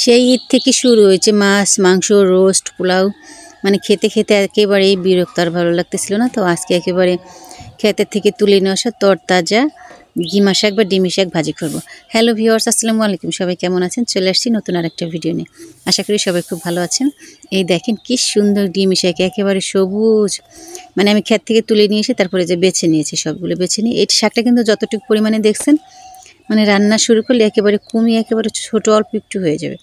সেই ঈদ থেকে শুরু হয়েছে মাছ মাংস রোস্ট পোলাও, মানে খেতে খেতে একেবারেই বিরক্ত, আর ভালো লাগতেছিল না। তো আজকে একেবারে ক্ষেতের থেকে তুলে নিয়ে আসা তরতাজা গিমা শাক বা ডিমি শাক ভাজি করব। হ্যালো ভিউয়ার্স, আসসালামু আলাইকুম। সবাই কেমন আছেন? চলে আসছি নতুন আরেকটা ভিডিও নিয়ে। আশা করি সবাই খুব ভালো আছেন। এই দেখেন কি সুন্দর ডিমি শাক, একেবারে সবুজ। মানে আমি ক্ষেত থেকে তুলে নিয়ে এসে তারপরে যে বেছে নিয়েছি, সবগুলো বেছে নিয়ে এই শাকটা কিন্তু যতটুকু পরিমাণে দেখছেন, মানে রান্না শুরু করলে একেবারে কমিয়ে একেবারে ছোটো অল্প একটু হয়ে যাবে।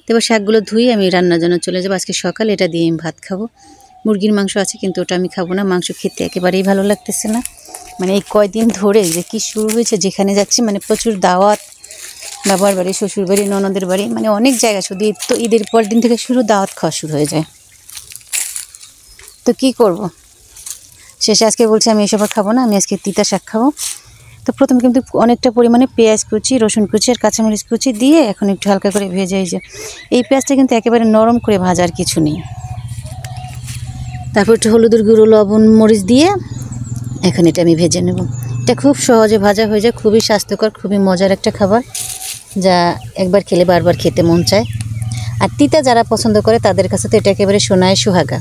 তো এবার শাকগুলো ধুয়ে আমি রান্নার জন্য চলে যাবো। আজকে সকালে এটা দিয়ে আমি ভাত খাবো। মুরগির মাংস আছে কিন্তু ওটা আমি খাবো না, মাংস খেতে একেবারেই ভালো লাগতেছে না। মানে এই কয়দিন ধরে যে কি শুরু হয়েছে, যেখানে যাচ্ছি মানে প্রচুর দাওয়াত, বাবার বাড়ি শ্বশুর বাড়ি ননদের বাড়ি, মানে অনেক জায়গা। শুধু ঈদ তো ঈদের পর দিন থেকে শুরু দাওয়াত খাওয়া শুরু হয়ে যায়। তো কি করব, শেষে আজকে বলছি আমি এসব খাবো না, আমি আজকে তিতা শাক খাবো। তো প্রথমে কিন্তু অনেকটা পরিমাণে পেঁয়াজ কুচি, রসুন কুচি আর কাঁচামরিচ কুচি দিয়ে এখন একটু হালকা করে ভেজে এই পেঁয়াজটা কিন্তু একেবারে নরম করে ভাজার কিছু নেই। তারপর একটু হলুদের গুঁড়ো লবণ মরিচ দিয়ে এখন এটা আমি ভেজে নেব। এটা খুব সহজে ভাজা হয়ে যায়, খুবই স্বাস্থ্যকর, খুবই মজার একটা খাবার, যা একবার খেলে বারবার খেতে মন চায়। আর তিতা যারা পছন্দ করে তাদের কাছে তো এটা একেবারে সোনায় সুহাগা।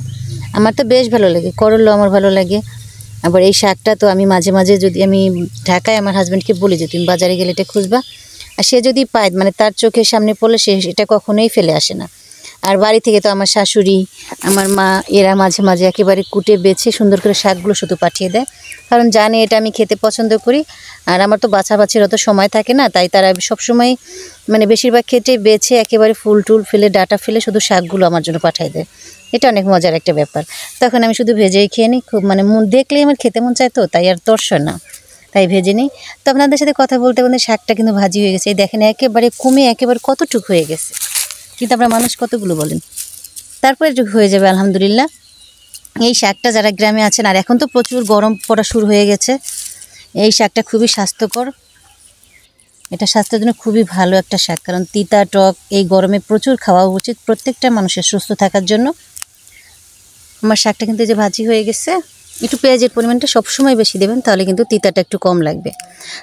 আমার তো বেশ ভালো লাগে, করলা আমার ভালো লাগে। আবার এই শাকটা তো আমি মাঝে মাঝে, যদি আমি ঢাকায় আমার হাজব্যান্ডকে বলি যে তুমি বাজারে গেলে এটা খুঁজবা, আর সে যদি পায়, মানে তার চোখের সামনে পড়লে সে এটা কখনোই ফেলে আসে না। আর বাড়ি থেকে তো আমার শাশুড়ি, আমার মা, এরা মাঝে মাঝে একেবারে কুটে বেছে সুন্দর করে শাকগুলো শুধু পাঠিয়ে দেয়, কারণ জানে এটা আমি খেতে পছন্দ করি। আর আমার তো বাছাবাছির অত সময় থাকে না, তাই তারা সবসময়, মানে বেশিরভাগ ক্ষেত্রে বেছে একেবারে ফুল টুল ফেলে ডাটা ফেলে শুধু শাকগুলো আমার জন্য পাঠিয়ে দেয়। এটা অনেক মজার একটা ব্যাপার। তখন আমি শুধু ভেজেই খেয়ে নিই, খুব মানে দেখলেই আমার খেতে মন চায়, তো তাই আর তর্স না, তাই ভেজে নিই। তো আপনাদের সাথে কথা বলতে বলতে শাকটা কিন্তু ভাজি হয়ে গেছে। এই দেখেন একেবারে কমে একেবারে কতটুকু হয়ে গেছে, কিন্তু আমরা মানুষ কতগুলো বলেন। তারপরে একটু হয়ে যাবে আলহামদুলিল্লাহ। এই শাকটা যারা গ্রামে আছেন, আর এখন তো প্রচুর গরম পড়া শুরু হয়ে গেছে, এই শাকটা খুবই স্বাস্থ্যকর। এটা স্বাস্থ্যের জন্য খুবই ভালো একটা শাক, কারণ তিতা টক এই গরমে প্রচুর খাওয়া উচিত প্রত্যেকটা মানুষের সুস্থ থাকার জন্য। আমার শাকটা কিন্তু যে ভাজি হয়ে গেছে। একটু পেঁয়াজের পরিমাণটা সবসময় বেশি দেবেন, তাহলে কিন্তু তিতাটা একটু কম লাগবে।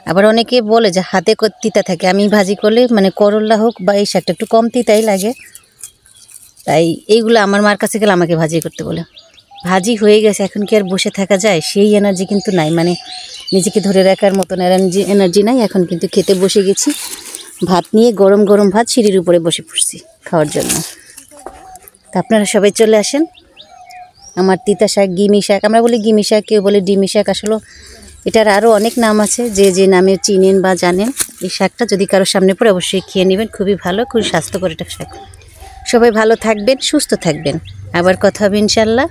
আবার অনেকে বলে যে হাতে তিতা থাকে, আমি ভাজি করলে মানে করলা হোক বা এই শাকটা একটু কম তিতাই লাগে, তাই এইগুলো আমার মার কাছে গেলে আমাকে ভাজি করতে বলে। ভাজি হয়ে গেছে, এখন কি আর বসে থাকা যায়? সেই এনার্জি কিন্তু নাই, মানে নিজেকে ধরে রাখার মতন এনার্জি নাই। এখন কিন্তু খেতে বসে গেছি, ভাত নিয়ে গরম গরম ভাত সিঁড়ির উপরে বসে পড়ছি খাওয়ার জন্য। তা আপনারা সবাই চলে আসেন। আমার তিতা শাক, গিমি শাক, আমরা বলি গিমি শাক, কেউ বলে ডিমি শাক, আসলে এটার আরও অনেক নাম আছে, যে যে নামে চিনেন বা জানেন। এই শাকটা যদি কারোর সামনে পড়ে অবশ্যই খেয়ে নেবেন, খুবই ভালো, খুবই স্বাস্থ্যকর একটা শাক। সবাই ভালো থাকবেন, সুস্থ থাকবেন, আবার কথা হবে ইনশাল্লাহ।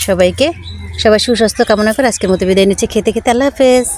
সবাই সুস্বাস্থ্য কামনা করে আজকের মতো বিদায় নিচ্ছে খেতে খেতে। আল্লাহ হাফেজ।